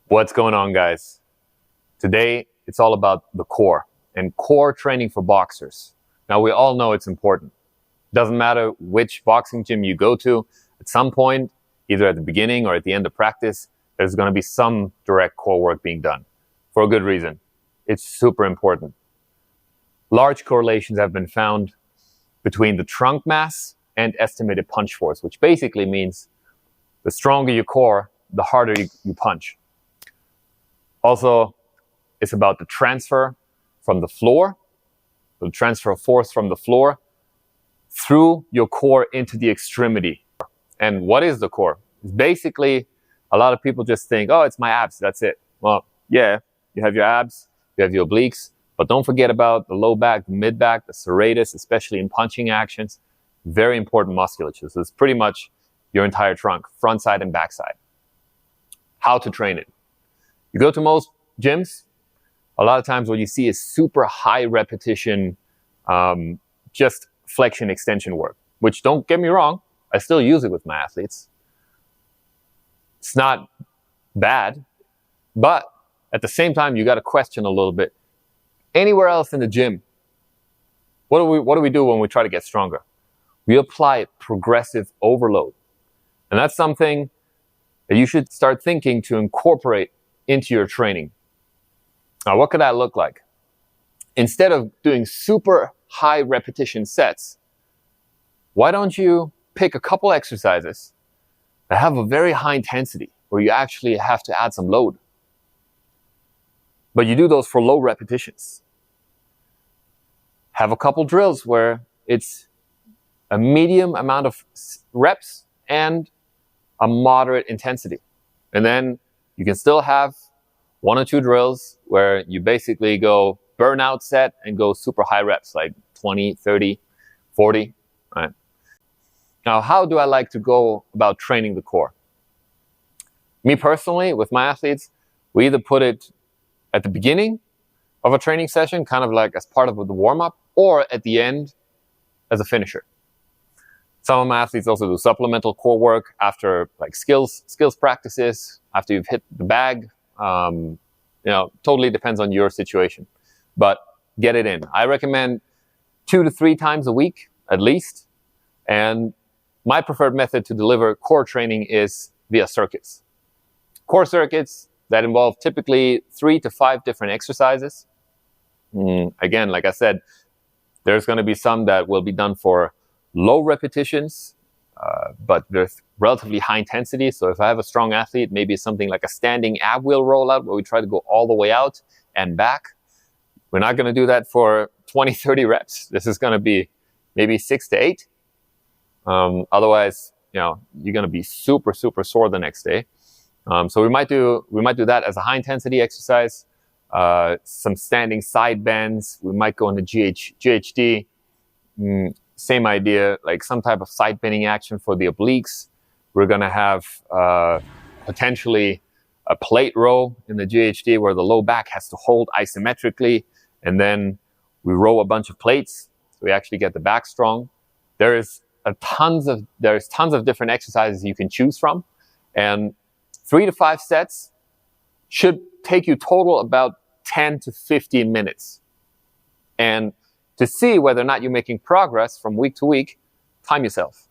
What's going on, guys? Today, it's all about the core and core training for boxers. Now, we all know it's important. Doesn't matter which boxing gym you go to, at some point, either at the beginning or at the end of practice, there's going to be some direct core work being done for a good reason. It's super important. Large correlations have been found between the trunk mass and estimated punch force, which basically means the stronger your core, the harder you punch. Also, it's about the transfer from the floor, the transfer of force from the floor through your core into the extremity. And what is the core? It's basically, a lot of people just think, oh, it's my abs, that's it. Well, yeah, you have your abs, you have your obliques, but don't forget about the low back, the mid back, the serratus, especially in punching actions. Very important musculature. So it's pretty much your entire trunk, front side and back side. How to train it. You go to most gyms, a lot of times what you see is super high repetition, just flexion extension work, which, don't get me wrong, I still use it with my athletes. It's not bad, but at the same time, you got to question a little bit. Anywhere else in the gym, what do we do when we try to get stronger? We apply progressive overload. And that's something that you should start thinking to incorporate into your training. Now, what could that look like? Instead of doing super high repetition sets, why don't you pick a couple exercises that have a very high intensity, where you actually have to add some load? But you do those for low repetitions. Have a couple drills where it's a medium amount of reps and a moderate intensity. And then you can still have one or two drills where you basically go burnout set and go super high reps, like 20, 30, 40, right? Now, how do I like to go about training the core? Me personally, with my athletes, we either put it at the beginning of a training session, kind of like as part of the warm-up, or at the end as a finisher. Some of my athletes also do supplemental core work after like skills practices, after you've hit the bag. Totally depends on your situation, but get it in. I recommend 2 to 3 times a week, at least. And my preferred method to deliver core training is via circuits. Core circuits that involve typically 3 to 5 different exercises. Again, like I said, there's going to be some that will be done for low repetitions, but with relatively high intensity. So if I have a strong athlete, maybe it's something like a standing ab wheel rollout where we try to go all the way out and back. We're not going to do that for 20, 30 reps. This is going to be maybe 6 to 8. Otherwise, you're going to be super, super sore the next day. So we might do that as a high intensity exercise. Some standing side bends. We might go into GHD. Same idea, like some type of side bending action for the obliques. We're going to have potentially a plate row in the GHD where the low back has to hold isometrically, and then we row a bunch of plates so we actually get the back strong. There's tons of different exercises you can choose from, and 3 to 5 sets should take you total about 10 to 15 minutes. And to see whether or not you're making progress from week to week, time yourself.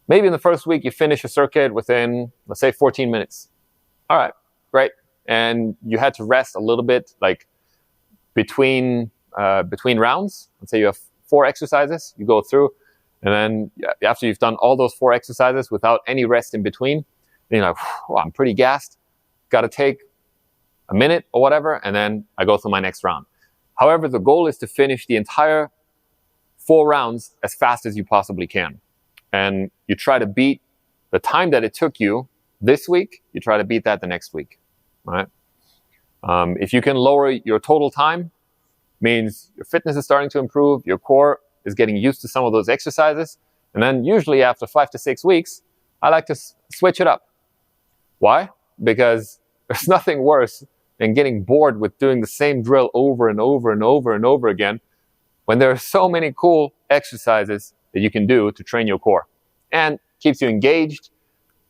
Maybe in the first week you finish a circuit within, let's say, 14 minutes. All right, great. And you had to rest a little bit, like between rounds. Let's say you have 4 exercises, you go through, and then after you've done all those 4 exercises without any rest in between, then you're like, I'm pretty gassed. Got to take a minute or whatever, and then I go through my next round. However, the goal is to finish the entire 4 rounds as fast as you possibly can. And you try to beat the time that it took you this week, you try to beat that the next week, right? If you can lower your total time, means your fitness is starting to improve, your core is getting used to some of those exercises, and then usually after 5 to 6 weeks, I like to switch it up. Why? Because there's nothing worse than getting bored with doing the same drill over and over and over and over again when there are so many cool exercises that you can do to train your core. And keeps you engaged,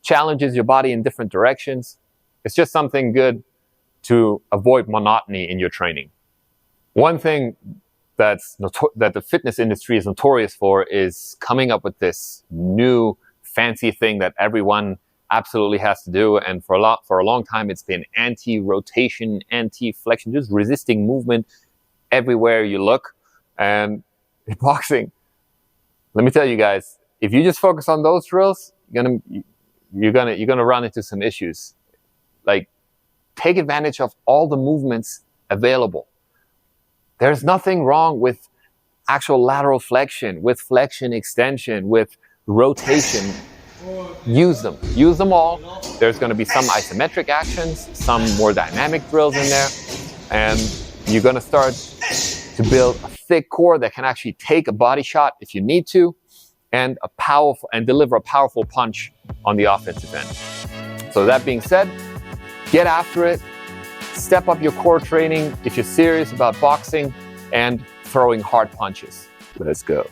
challenges your body in different directions. It's just something good to avoid monotony in your training. One thing that the fitness industry is notorious for is coming up with this new fancy thing that everyone absolutely has to do. And for a long time, it's been anti-rotation, anti-flexion, just resisting movement everywhere you look. And in boxing, let me tell you guys, if you just focus on those drills, you're gonna run into some issues. Like, take advantage of all the movements available. There's nothing wrong with actual lateral flexion, with flexion extension, with rotation. Use them all. There's going to be some isometric actions, some more dynamic drills in there, and you're going to start to build a thick core that can actually take a body shot if you need to, and deliver a powerful punch on the offensive end. So that being said, get after it. Step up your core training if you're serious about boxing and throwing hard punches. Let's go.